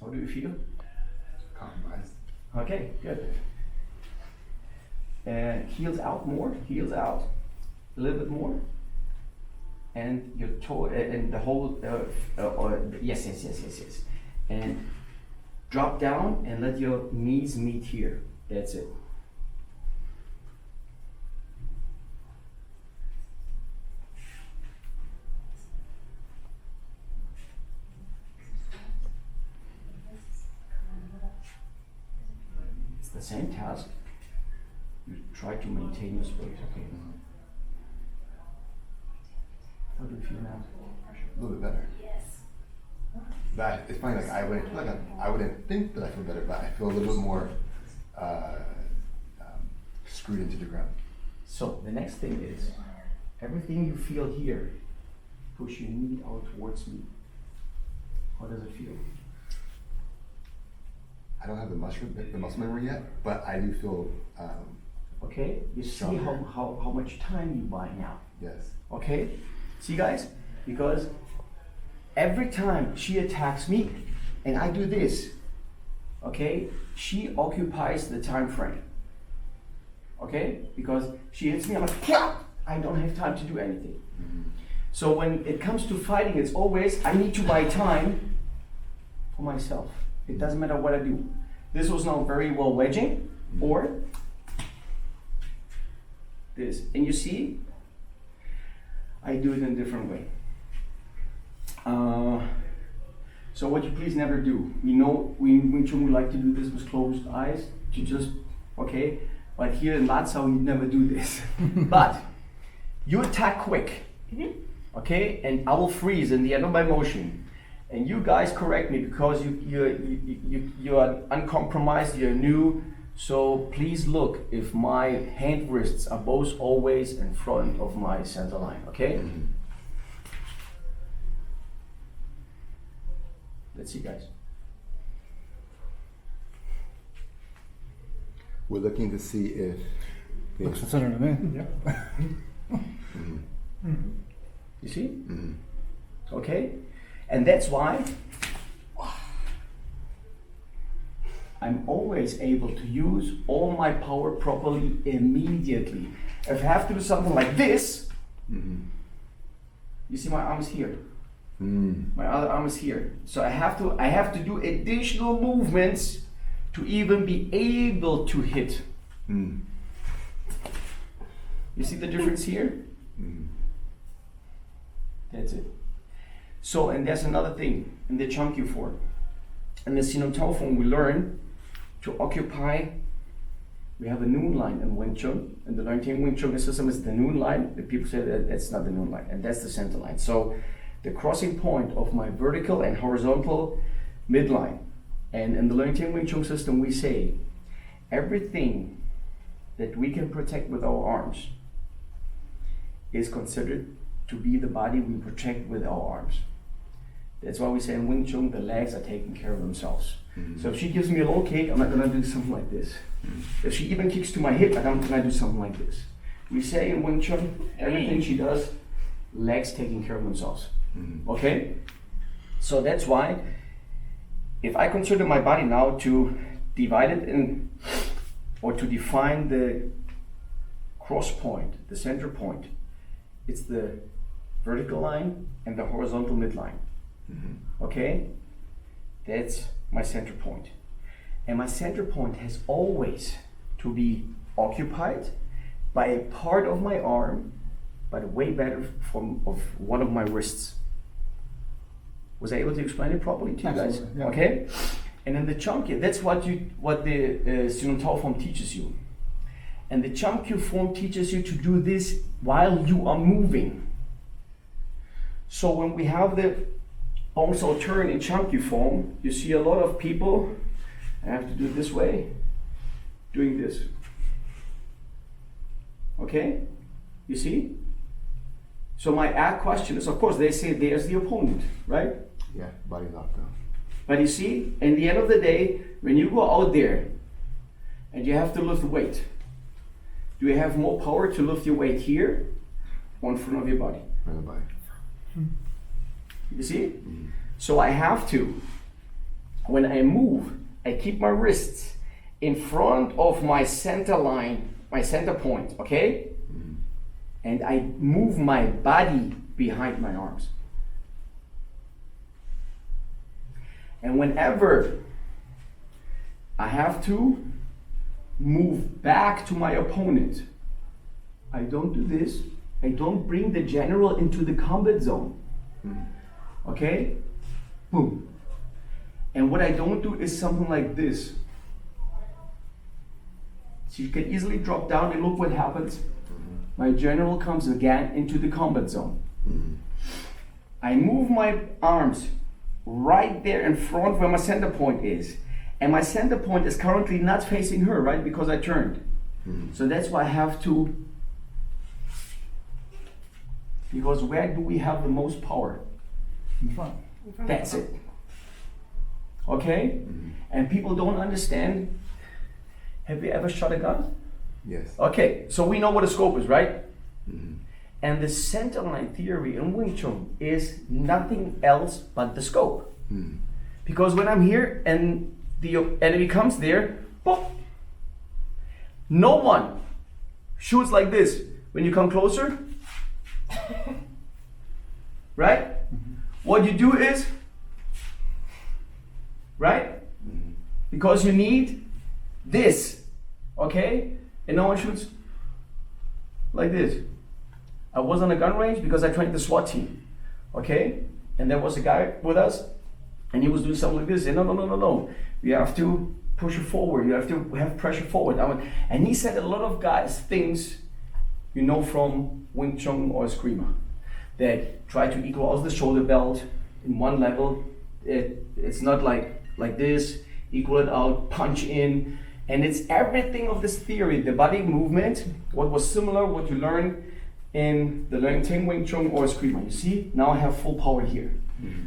How do you feel? Compromised. Okay, good. Heels out more, heels out. A little bit more. And your toe, and the whole, yes. And drop down and let your knees meet here. That's it. It's the same task. You try to maintain your space, okay? How do you feel now? A little bit better. That it's funny. Like I wouldn't think that I feel better, but I feel a little bit more screwed into the ground. So the next thing is, everything you feel here, push your knee out towards me. How does it feel? I don't have the muscle memory yet, but I do feel. Okay, you see how much time you buy now. Yes. Okay, see guys, because every time she attacks me and I do this, okay, she occupies the time frame. Okay, because she hits me, I'm like, yeah! I don't have time to do anything. Mm-hmm. So when it comes to fighting, it's always, I need to buy time for myself. It doesn't matter what I do. This was now very well wedging, or this. And you see, I do it in a different way. So what you please never do. We know Wing Chun, we like to do this with closed eyes, to just, okay, but here in Latsao you never do this. But you attack quick, okay, and I will freeze in the end of my motion. And you guys correct me because you are uncompromised, you're new. So please look if my hand wrists are both always in front of my center line, okay? Mm-hmm. Let's see, guys. We're looking to see if. Looks center to me. Yeah. You see? Mm-hmm. Okay? And that's why I'm always able to use all my power properly immediately. If I have to do something like this, you see my arm is here. My other arm is here. So I have to do additional movements to even be able to hit. You see the difference here? That's it. So, and there's another thing in the chunky form. In the Sinon Tao form, we learn to occupy. We have a noon line in Wing Chun, and the learning Wing Chun system is the noon line. The people say that that's not the noon line, and that's the center line. So, the crossing point of my vertical and horizontal midline. And in the learning Wing Chun system, we say everything that we can protect with our arms is considered to be the body we protect with our arms. That's why we say in Wing Chun, the legs are taking care of themselves. So if she gives me a low kick, I'm not gonna do something like this. If she even kicks to my hip, I'm gonna do something like this. We say in Wing Chun, everything she does, legs taking care of themselves. Okay? So that's why, if I consider my body now to divide it in, or to define the cross point, the center point, it's the vertical line and the horizontal midline. Okay? That's my center point. And my center point has always to be occupied by a part of my arm, but way better of one of my wrists. Was I able to explain it properly to you guys? Absolutely, yeah. Okay? And in the chunky, that's what the Sinon Tao form teaches you. And the chunky form teaches you to do this while you are moving. So when we have the also turn in chunky form, you see a lot of people, I have to do it this way, doing this. Okay? You see? So my question is, of course, they say there's the opponent, right? Yeah, body locked down. But you see, in the end of the day, when you go out there and you have to lift weight, do you have more power to lift your weight here or in front of your body? Right the body. You see? So I have to when I move, I keep my wrists in front of my center line, my center point, okay? And I move my body behind my arms. And whenever I have to move back to my opponent, I don't do this. I don't bring the general into the combat zone. Okay? Boom. And what I don't do is something like this. So you can easily drop down and look what happens. My general comes again into the combat zone. I move my arms right there in front where my center point is. And my center point is currently not facing her, right? Because I turned. So that's why I have to. Because where do we have the most power? In front. That's it. Okay? And people don't understand. Have you ever shot a gun? Yes. Okay, so we know what a scope is, right? And the centerline theory in Wing Chun is nothing else but the scope. Because when I'm here and the enemy comes there, boom, no one shoots like this. When you come closer, right? What you do is, right? Because you need this, okay? And no one shoots like this. I was on a gun range because I trained the SWAT team, okay? And there was a guy with us, and he was doing something like this. And no. You have to push it forward. You have to have pressure forward. And he said a lot of guys things you know from Wing Chun or Eskrima that try to equal out the shoulder belt in one level. It's not like this. Equal it out, punch in, and it's everything of this theory. The body movement, what was similar, what you learned in the Learning Ting Wing Chun or Eskrima. You see, now I have full power here.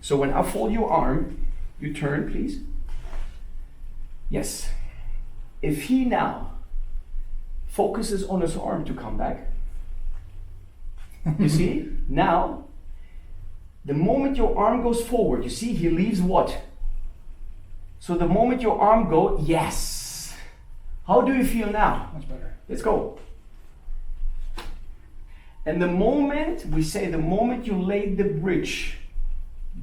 So when I fold your arm, you turn, please. Yes. If he now focuses on his arm to come back, you see, now, the moment your arm goes forward, you see, he leaves what? So the moment your arm goes, yes. How do you feel now? Much better. Let's go. And the moment, we say the moment you lay the bridge,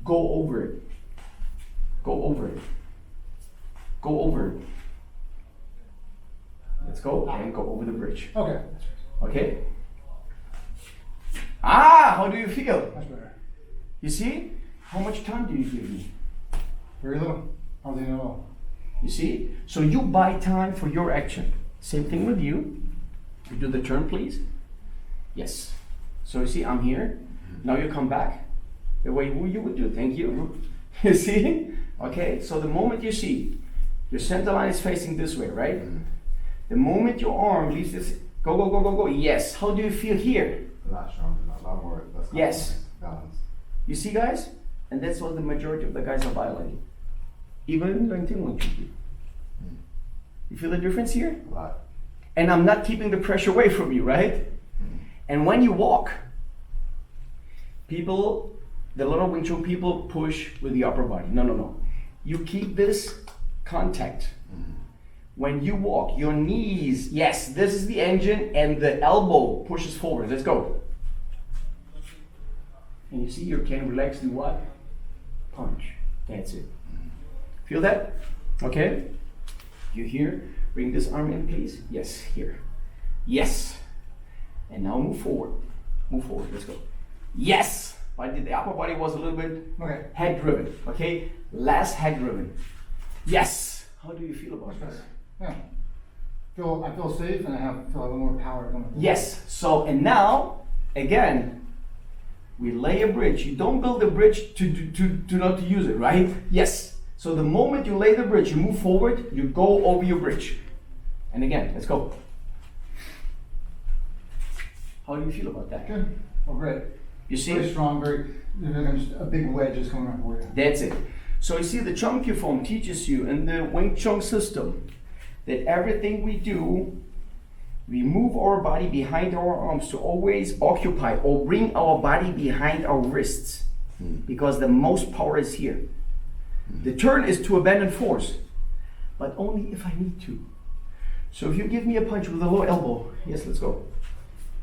go over it. Go over it. Go over it. Let's go and go over the bridge. Okay. Okay? How do you feel? Much better. You see? How much time do you give me? Very little. Hardly at all. You see? So you buy time for your action. Same thing with you. You do the turn, please. Yes. So you see, I'm here. Now you come back the way you would do. Thank you. You see? Okay, so the moment you see your center line is facing this way, right? The moment your arm leaves this, go. Yes. How do you feel here? A lot stronger, a lot more. Yes. Balanced. You see, guys? And that's what the majority of the guys are violating. Even Learning Ting Wing Chun. You feel the difference here? A lot. And I'm not keeping the pressure away from you, right? And when you walk, people, the little Wing Chun people push with the upper body. No. You keep this contact. When you walk, your knees, yes, this is the engine, and the elbow pushes forward. Let's go. And you see, you can relax, do what? Punch. That's it. Feel that? Okay. You here? Bring this arm in, please. Yes, here. Yes. And now move forward. Move forward. Let's go. Yes. But the upper body was a little bit head driven. Okay. Less head driven. Yes. How do you feel about this? Yeah. I feel safe and I feel a little more power coming forward. Yes. So and now again, we lay a bridge. You don't build a bridge to not to use it, right? Yes. So the moment you lay the bridge, you move forward, you go over your bridge. And again, let's go. How do you feel about that? Good. Oh, great. You see? Very strong, just a big wedge is coming up for you. That's it. So you see, the Chum Kyu Form teaches you in the Wing Chun system that everything we do, we move our body behind our arms to always occupy or bring our body behind our wrists, because the most power is here. The turn is to abandon force, but only if I need to. So if you give me a punch with a low elbow, yes, let's go.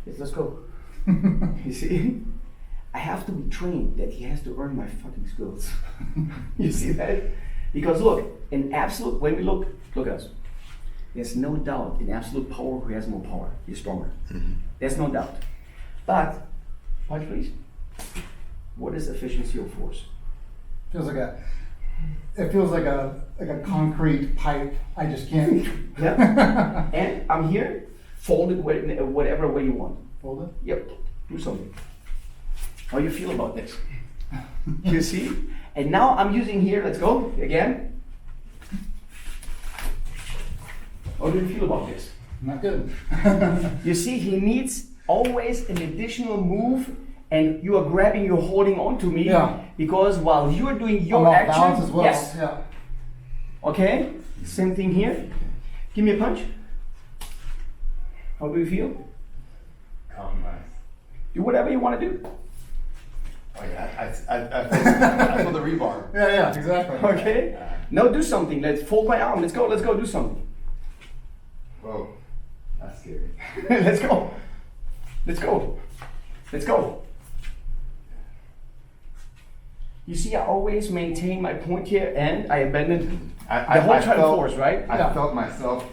Yes, let's go. You see? I have to be trained that he has to earn my fucking skills. You see that? Because look, in absolute, when we look at us. There's no doubt in absolute power who has more power. He's stronger. There's no doubt. But, punch please. What is efficiency of force? It feels like a concrete pipe. I just can't. Yeah. And I'm here, fold it whatever way you want. Fold it? Yep, do something. How you feel about this? You see? And now I'm using here, let's go, again. How do you feel about this? Not good. You see, he needs always an additional move, and you are grabbing, you're holding on to me. Yeah. Because while you're doing your I'm off action, balance as well. yes. Yeah. Okay, same thing here. Give me a punch. How do you feel? Compromise. Do whatever you want to do. Oh yeah, I feel the rebar. Yeah, exactly. Okay? Now do something. Let's fold my arm. Let's go do something. Whoa, that's scary. Let's go. Let's go. Let's go. You see, I always maintain my point here and I abandon the whole try to force, right? I Yeah. felt myself.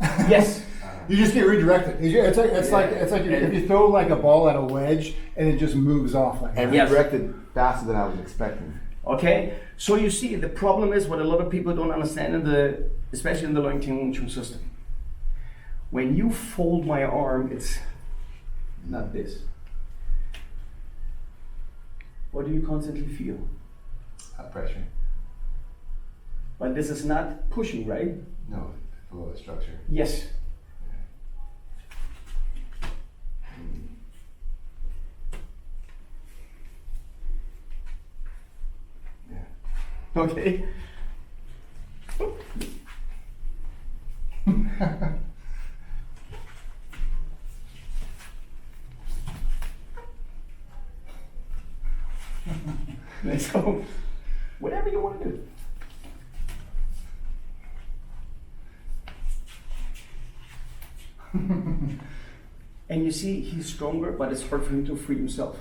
Yes. You just get redirected. It's like if you throw like a ball at a wedge and it just moves off like And that. Yes. redirected faster than I was expecting. Okay? So you see, the problem is what a lot of people don't understand especially in the Wing Chun system. When you fold my arm, it's not this. What do you constantly feel? Pressure. But this is not pushing, right? No, below the structure. Yes. Yeah. Okay. Let's go. Whatever you want to do. And you see, he's stronger, but it's hard for him to free himself.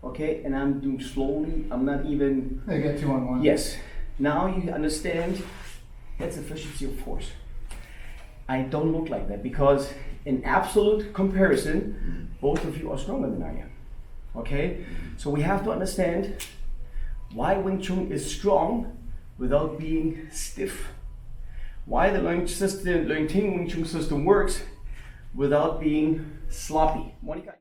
Okay, and I'm doing slowly. I'm not even. They get 2-on-1. Yes. Now you understand that's efficiency of force. I don't look like that because in absolute comparison, both of you are stronger than I am. Okay? So we have to understand why Wing Chun is strong without being stiff. Why the Wing Chun Wing Chun system works without being sloppy. Monica?